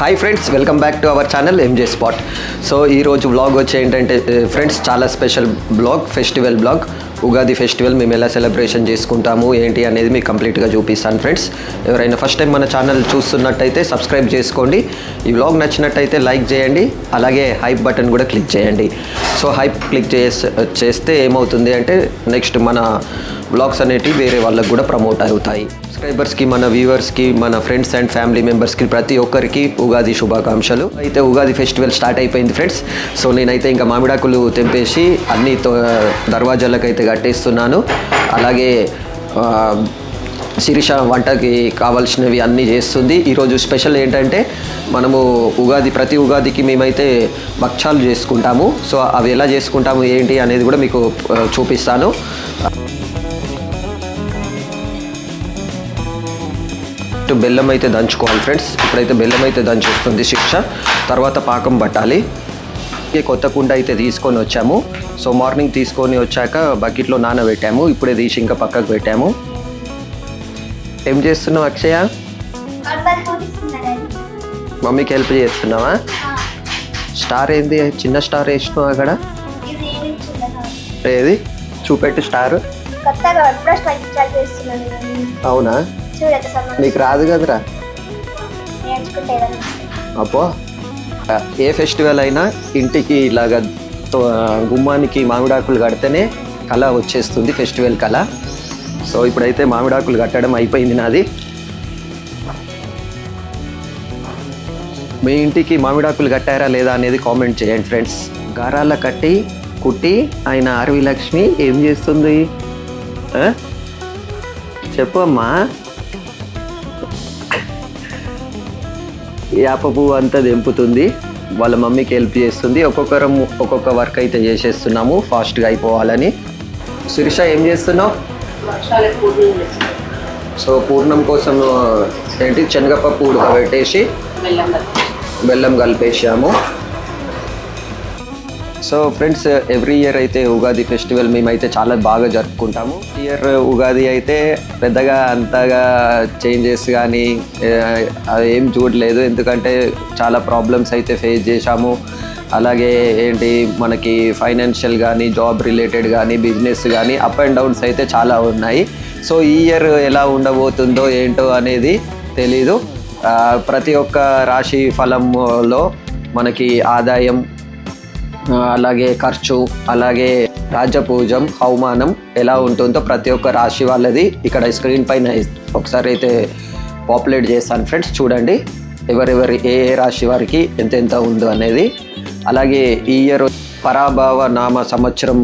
Hi friends, welcome back to our channel M J spot. So ఈరోజు vlog వచ్చి ఏంటంటే friends, చాలా special blog, festival blog. Ugadi festival మేము ఎలా సెలబ్రేషన్ చేసుకుంటాము ఏంటి అనేది మీకు కంప్లీట్గా చూపిస్తాను ఫ్రెండ్స్. ఎవరైనా ఫస్ట్ టైం మన ఛానల్ చూస్తున్నట్టయితే సబ్స్క్రైబ్ చేసుకోండి. ఈ వ్లాగ్ నచ్చినట్టయితే లైక్ చేయండి, అలాగే హైప్ బటన్ కూడా క్లిక్ చేయండి. సో హైప్ క్లిక్ చేస్తే ఏమవుతుంది అంటే నెక్స్ట్ మన వ్లాగ్స్ అనేటివి వేరే వాళ్ళకి కూడా ప్రమోట్ అవుతాయి. సబ్స్క్రైబర్స్కి, మన వ్యూవర్స్కి, మన ఫ్రెండ్స్ అండ్ ఫ్యామిలీ మెంబర్స్కి ప్రతి ఒక్కరికి ఉగాది శుభాకాంక్షలు. అయితే ఉగాది ఫెస్టివల్ స్టార్ట్ అయిపోయింది ఫ్రెండ్స్. సో నేనైతే ఇంకా మామిడాకులు తెంపేసి అన్ని దర్వాజాలకైతే కట్టేస్తున్నాను. అలాగే శిరీష వంటకి కావాల్సినవి అన్నీ చేస్తుంది. ఈరోజు స్పెషల్ ఏంటంటే మనము ప్రతి ఉగాదికి మేమైతే భక్షాలు చేసుకుంటాము. సో అవి ఎలా చేసుకుంటాము ఏంటి అనేది కూడా మీకు చూపిస్తాను. బెల్లం అయితే దంచుకోవాలి ఫ్రెండ్స్. ఇప్పుడైతే బెల్లం అయితే దంచుస్తుంది శిక్ష. తర్వాత పాకం పట్టాలి. కొత్త కుండ అయితే తీసుకొని వచ్చాము. సో మార్నింగ్ తీసుకొని వచ్చాక బకెట్లో నానబెట్టాము. ఇప్పుడే తీసి ఇంకా పక్కకు పెట్టాము. ఏం చేస్తున్నావు అక్షయ? మమ్మీకి హెల్ప్ చేస్తున్నావా? స్టార్ ఏంది? చిన్న స్టార్ వేసినావు అక్కడ. ఏది చూపెట్టు స్టార్. అవునా? నీకు రాదు కదరా? అబ్బో, ఏ ఫెస్టివల్ అయినా ఇంటికి ఇలాగ గుమ్మానికి మామిడాకులు కడితేనే కళ వచ్చేస్తుంది, ఫెస్టివల్ కళ. సో ఇప్పుడైతే మామిడాకులు కట్టడం అయిపోయింది నాది. మీ ఇంటికి మామిడాకులు కట్టారా లేదా అనేది కామెంట్ చేయండి ఫ్రెండ్స్. గారాల కట్టి కుట్టి ఆయన ఆర్వి లక్ష్మి ఏం చేస్తుంది చెప్పు అమ్మా. యాప పువ్వు అంతా తెంపుతుంది, వాళ్ళ మమ్మీకి హెల్ప్ చేస్తుంది. ఒక్కొక్కరం ఒక్కొక్క వర్క్ అయితే చేసేస్తున్నాము ఫాస్ట్గా అయిపోవాలని. శిరీష ఏం చేస్తున్నావు? సో పూర్ణం కోసం ఏంటి శనగపప్పు ఉడకబెట్టేసి బెల్లం కలిపేసాము. సో ఫ్రెండ్స్, ఎవ్రీ ఇయర్ అయితే ఉగాది ఫెస్టివల్ మేమైతే చాలా బాగా జరుపుకుంటాము. ఇయర్ ఉగాది అయితే పెద్దగా అంతగా చేంజెస్ కానీ ఏం చూడలేదు, ఎందుకంటే చాలా ప్రాబ్లమ్స్ అయితే ఫేస్ చేశాము. అలాగే ఏంటి మనకి ఫైనాన్షియల్ కానీ, జాబ్ రిలేటెడ్ కానీ, బిజినెస్ కానీ అప్ అండ్ డౌన్స్ అయితే చాలా ఉన్నాయి. సో ఈ ఇయర్ ఎలా ఉండబోతుందో ఏంటో అనేది తెలీదు. ప్రతి ఒక్క రాశి ఫలంలో మనకి ఆదాయం, అలాగే ఖర్చు, అలాగే రాజ్యపూజం, అవమానం ఎలా ఉంటుందో ప్రతి ఒక్క రాశి వాళ్ళది ఇక్కడ స్క్రీన్ పైన ఒకసారి అయితే పాపులేట్ చేస్తాను ఫ్రెండ్స్. చూడండి ఎవరెవరి ఏ రాశి వారికి ఎంతెంత ఉందో అనేది. అలాగే ఈ ఇయర్ పరాభవ నామ సంవత్సరం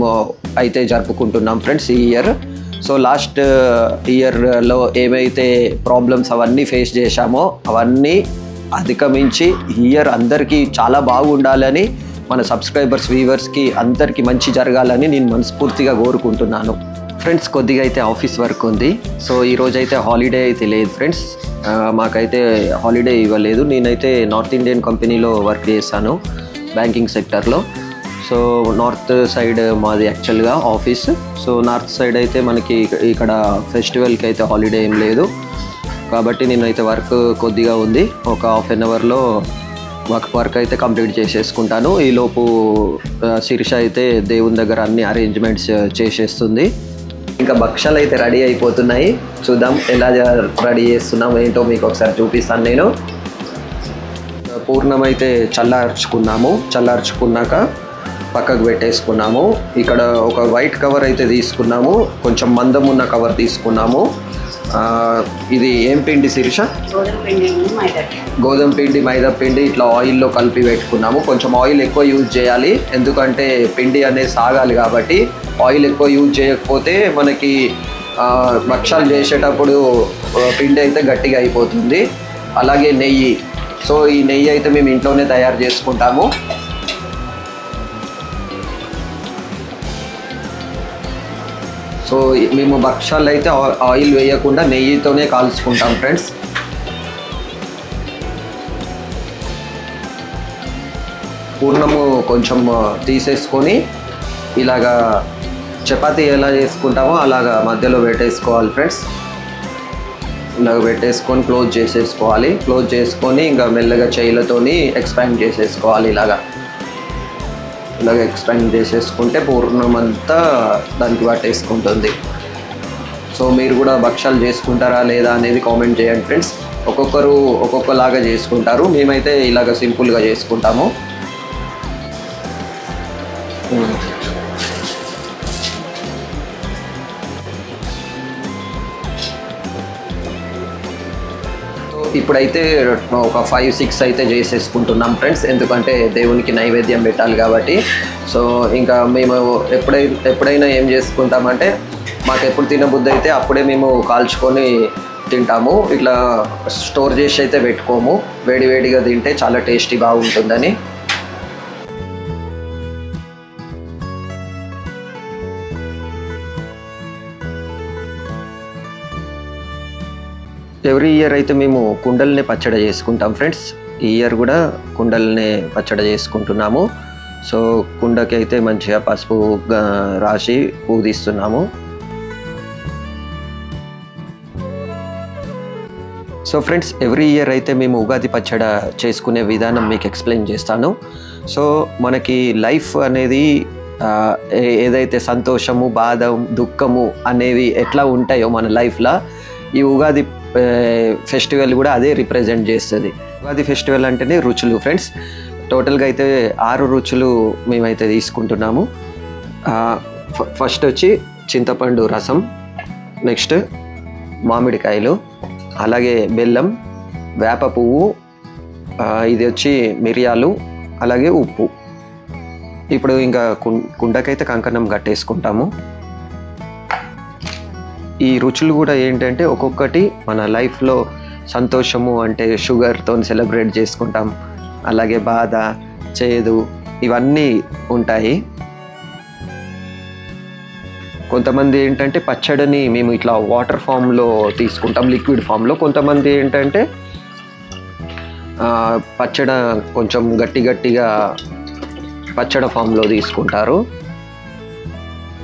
అయితే జరుపుకుంటున్నాం ఫ్రెండ్స్ ఈ ఇయర్. సో లాస్ట్ ఇయర్లో ఏమైతే ప్రాబ్లమ్స్ అవన్నీ ఫేస్ చేశామో అవన్నీ అధిగమించి ఈ ఇయర్ అందరికీ చాలా బాగుండాలని, మన సబ్స్క్రైబర్స్, వ్యూవర్స్కి అందరికీ మంచి జరగాలని నేను మనస్ఫూర్తిగా కోరుకుంటున్నాను ఫ్రెండ్స్. కొద్దిగా అయితే ఆఫీస్ వర్క్ ఉంది. సో ఈరోజు అయితే హాలిడే అయితే లేదు ఫ్రెండ్స్, మాకైతే హాలిడే ఇవ్వలేదు. నేనైతే నార్త్ ఇండియన్ కంపెనీలో వర్క్ చేశాను, బ్యాంకింగ్ సెక్టర్లో. సో నార్త్ సైడ్ మాది యాక్చువల్గా ఆఫీస్. సో నార్త్ సైడ్ అయితే మనకి ఇక్కడ ఫెస్టివల్కి అయితే హాలిడే ఏం లేదు, కాబట్టి నేనైతే వర్క్ కొద్దిగా ఉంది. ఒక హాఫ్ అన్ అవర్లో వర్క్ అయితే కంప్లీట్ చేసేసుకుంటాను. ఈలోపు శిరీష అయితే దేవుని దగ్గర అన్ని అరేంజ్మెంట్స్ చేసేస్తుంది. ఇంకా భక్షాలు అయితే రెడీ అయిపోతున్నాయి. చూద్దాం ఎలా రెడీ చేస్తున్నాం ఏంటో మీకు ఒకసారి చూపిస్తాను నేను. పూర్ణం అయితే చల్లార్చుకున్నాక పక్కకు పెట్టేసుకున్నాము. ఇక్కడ ఒక వైట్ కవర్ అయితే తీసుకున్నాము, కొంచెం మందం ఉన్న కవర్ తీసుకున్నాము. ఇది ఏం పిండి శిరీష? గోధుమ పిండి, మైదా పిండి ఇట్లా ఆయిల్లో కలిపి పెట్టుకున్నాము. కొంచెం ఆయిల్ ఎక్కువ యూజ్ చేయాలి, ఎందుకంటే పిండి అనేది సాగాలి కాబట్టి. ఆయిల్ ఎక్కువ యూజ్ చేయకపోతే మనకి భక్షాలు చేసేటప్పుడు పిండి అయితే గట్టిగా అయిపోతుంది. అలాగే నెయ్యి. సో ఈ నెయ్యి అయితే మేము ఇంట్లోనే తయారు చేసుకుంటాము. సో మేము భక్షాలు అయితే ఆయిల్ వేయకుండా నెయ్యితోనే కాల్చుకుంటాం ఫ్రెండ్స్. పూర్ణము కొంచెం తీసేసుకొని ఇలాగా చపాతీ ఎలా చేసుకుంటామో అలాగా మధ్యలో పెట్టేసుకోవాలి ఫ్రెండ్స్. ఇలాగ పెట్టేసుకొని క్లోజ్ చేసేసుకోవాలి. క్లోజ్ చేసుకొని ఇంకా మెల్లగా చేయిలతోని ఎక్స్పాండ్ చేసేసుకోవాలి. ఇలాగ ఎక్స్పాండ్ చేసేసుకుంటే పూర్ణమంతా దానికి పట్టేసుకుంటుంది. సో మీరు కూడా భక్షాలు చేసుకుంటారా లేదా అనేది కామెంట్ చేయండి ఫ్రెండ్స్. ఒక్కొక్కరు ఒక్కొక్కలాగా చేసుకుంటారు. మేమైతే ఇలాగ సింపుల్గా చేసుకుంటాము. ఇప్పుడైతే ఒక 5-6 అయితే చేసేసుకుంటున్నాం ఫ్రెండ్స్, ఎందుకంటే దేవునికి నైవేద్యం పెట్టాలి కాబట్టి. సో ఇంకా మేము ఎప్పుడైనా ఏం చేసుకుంటామంటే మాకు ఎప్పుడు తినబుద్ధి అయితే అప్పుడే మేము కాల్చుకొని తింటాము. ఇట్లా స్టోర్ చేసి అయితే పెట్టుకోము. వేడివేడిగా తింటే చాలా టేస్టీ బాగుంటుందని. ఎవ్రీ ఇయర్ అయితే మేము కుండల్ని పచ్చడి చేసుకుంటాం ఫ్రెండ్స్. ఈ ఇయర్ కూడా కుండల్ని పచ్చడి చేసుకుంటున్నాము. సో కుండకి అయితే మంచిగా పసుపు రాసి పూజిస్తున్నాము. సో ఫ్రెండ్స్, ఎవ్రీ ఇయర్ అయితే మేము ఉగాది పచ్చడి చేసుకునే విధానం మీకు ఎక్స్ప్లెయిన్ చేస్తాను. సో మనకి లైఫ్ అనేది ఏదైతే సంతోషము, బాధ, దుఃఖము అనేవి ఎట్లా ఉంటాయో మన లైఫ్లో, ఈ ఉగాది ఫెస్టివల్ కూడా అదే రిప్రజెంట్ చేస్తుంది. ఉగాది ఫెస్టివల్ అంటేనే రుచులు ఫ్రెండ్స్. టోటల్గా అయితే 6 రుచులు మేమైతే తీసుకుంటున్నాము. ఫస్ట్ వచ్చి చింతపండు రసం, నెక్స్ట్ మామిడికాయలు, అలాగే బెల్లం, వేప పువ్వు, ఇది వచ్చి మిరియాలు, అలాగే ఉప్పు. ఇప్పుడు ఇంకా కుండకైతే కంకణం కట్టేసుకుంటాము. ఈ రుచులు కూడా ఏంటంటే ఒక్కొక్కటి మన లైఫ్లో సంతోషము అంటే షుగర్తో సెలబ్రేట్ చేసుకుంటాం, అలాగే బాధ, చేదు ఇవన్నీ ఉంటాయి. కొంతమంది ఏంటంటే పచ్చడిని మేము ఇట్లా వాటర్ ఫామ్లో తీసుకుంటాం, లిక్విడ్ ఫామ్లో. కొంతమంది ఏంటంటే పచ్చడి కొంచెం గట్టిగా పచ్చడి ఫామ్లో తీసుకుంటారు.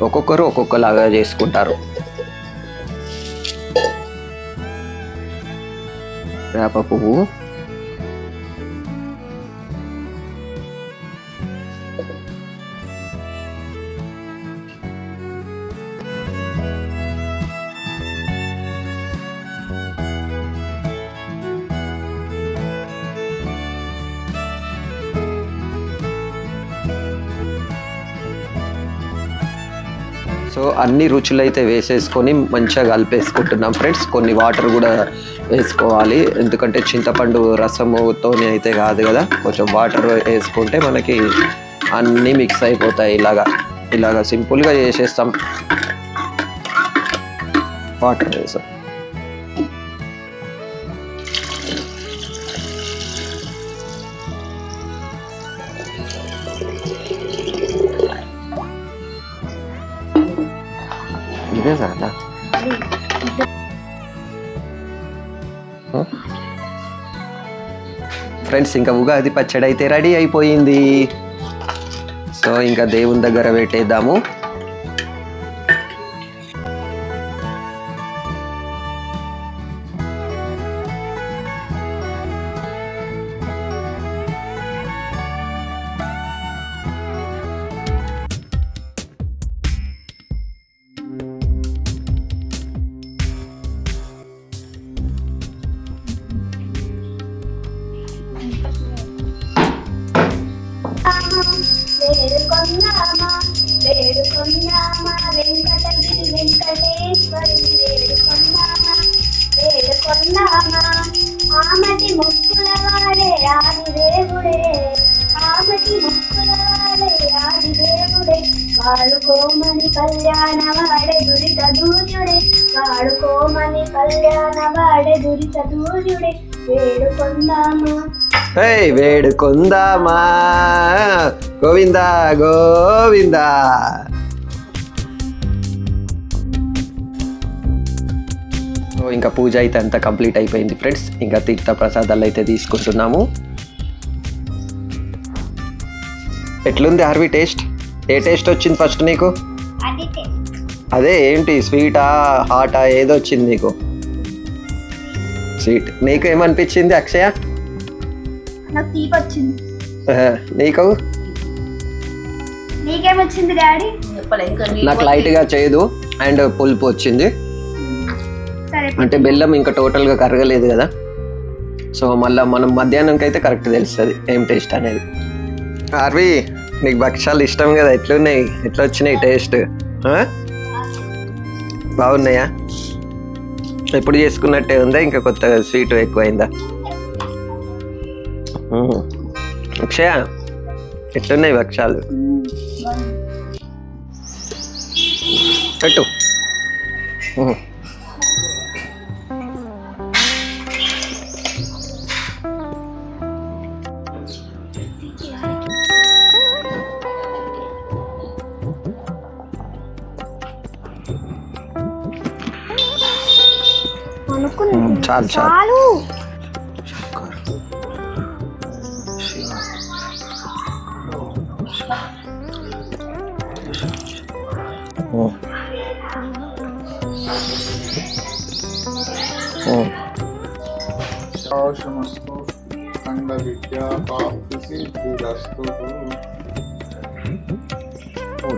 ఒక్కొక్కరు ఒక్కొక్కలాగా చేసుకుంటారు. వేప పువ్వు, సో అన్ని రుచులు అయితే వేసేసుకొని మంచిగా కలిపేసుకుంటున్నాం ఫ్రెండ్స్. కొన్ని వాటర్ కూడా వేసుకోవాలి, ఎందుకంటే చింతపండు రసముతోనే అయితే కాదు కదా, కొంచెం వాటర్ వేసుకుంటే మనకి అన్నీ మిక్స్ అయిపోతాయి. ఇలాగా సింపుల్గా చేసేస్తాం. వాటర్ వేసాం. ఇదే సార్ ఫ్రెండ్స్, ఇంకా ఉగాది పచ్చడి అయితే రెడీ అయిపోయింది. సో ఇంకా దేవుని దగ్గర పెట్టేద్దాము. వేడుకొందామా వెంకటగిరి వెంకటేశ్వరుని వేడుకొందామా ఆమటి మొక్కుల వాడే ఆదిదేవుడే, ఆమటి మొక్కుల వాడే ఆదిదేవుడే, వాడుకోమని కళ్యాణ వాడే దురిత దూర్యుడే, వాడుకోమని కళ్యాణ వాడే దురిత దూర్యుడే. వేడుకొందామా వేడుకొందామా గోవిందా గోవిందా. ఇంకా పూజ అయితే అంతా కంప్లీట్ అయిపోయింది ఫ్రెండ్స్. ఇంకా తీర్థ ప్రసాదాలు అయితే తీసుకుంటున్నాము. ఎట్లుంది హార్వి టేస్ట్? ఏ టేస్ట్ వచ్చింది ఫస్ట్ నీకు? అదే ఏంటి, స్వీటా హాటా ఏదో వచ్చింది నీకు? స్వీట్. నీకు ఏమనిపించింది అక్షయ? నాకు తీపి వచ్చింది. నీకు? నీకేమొచ్చింది డాడీ? నాకు లైట్గా చేదు అండ్ పులుపు వచ్చింది. సరే అంటే బెల్లం ఇంకా టోటల్గా కరగలేదు కదా, సో మళ్ళీ మనం మధ్యాహ్నంకి అయితే కరెక్ట్ తెలుస్తుంది ఏం టేస్ట్ అనేది. ఆర్వి, నీకు భక్షాలు ఇష్టం కదా, ఎట్లున్నాయి, ఎట్లా వచ్చినాయి టేస్ట్? బాగున్నాయా? ఎప్పుడు చేసుకున్నట్టే ఉందా, ఇంకా కొత్తగా స్వీట్ ఎక్కువైందా? అక్షయ, ఎట్లున్నాయి భక్షాలు? పెట్టు. చాలు చాలు.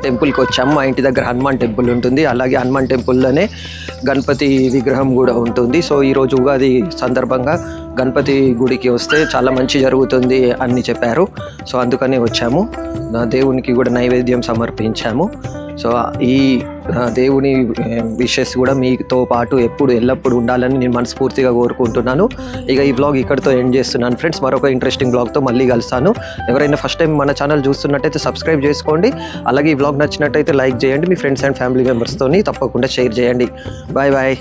టెంపుల్కి వచ్చాము. మా ఇంటి దగ్గర హనుమాన్ టెంపుల్ ఉంటుంది, అలాగే హనుమాన్ టెంపుల్లోనే గణపతి విగ్రహం కూడా ఉంటుంది. సో ఈరోజు ఉగాది సందర్భంగా గణపతి గుడికి వస్తే చాలా మంచి జరుగుతుంది అని చెప్పారు. సో అందుకని వచ్చాము. దేవునికి కూడా నైవేద్యం సమర్పించాము. సో ఈ దేవుని విషెస్ కూడా మీతో పాటు ఎప్పుడు ఎల్లప్పుడు ఉండాలని నేను మనస్ఫూర్తిగా కోరుకుంటున్నాను. ఇక ఈ బ్లాగ్ ఇక్కడితో ఎండ్ చేస్తున్నాను ఫ్రెండ్స్. మరొక ఇంట్రెస్టింగ్ బ్లాగ్తో మళ్ళీ కలుస్తాను. ఎవరైనా ఫస్ట్ టైం మన ఛానల్ చూస్తున్నట్టయితే సబ్స్క్రైబ్ చేసుకోండి. అలాగే ఈ బ్లాగ్ నచ్చినట్టయితే లైక్ చేయండి. మీ ఫ్రెండ్స్ అండ్ ఫ్యామిలీ మెంబర్స్తో తప్పకుండా షేర్ చేయండి. Bye bye.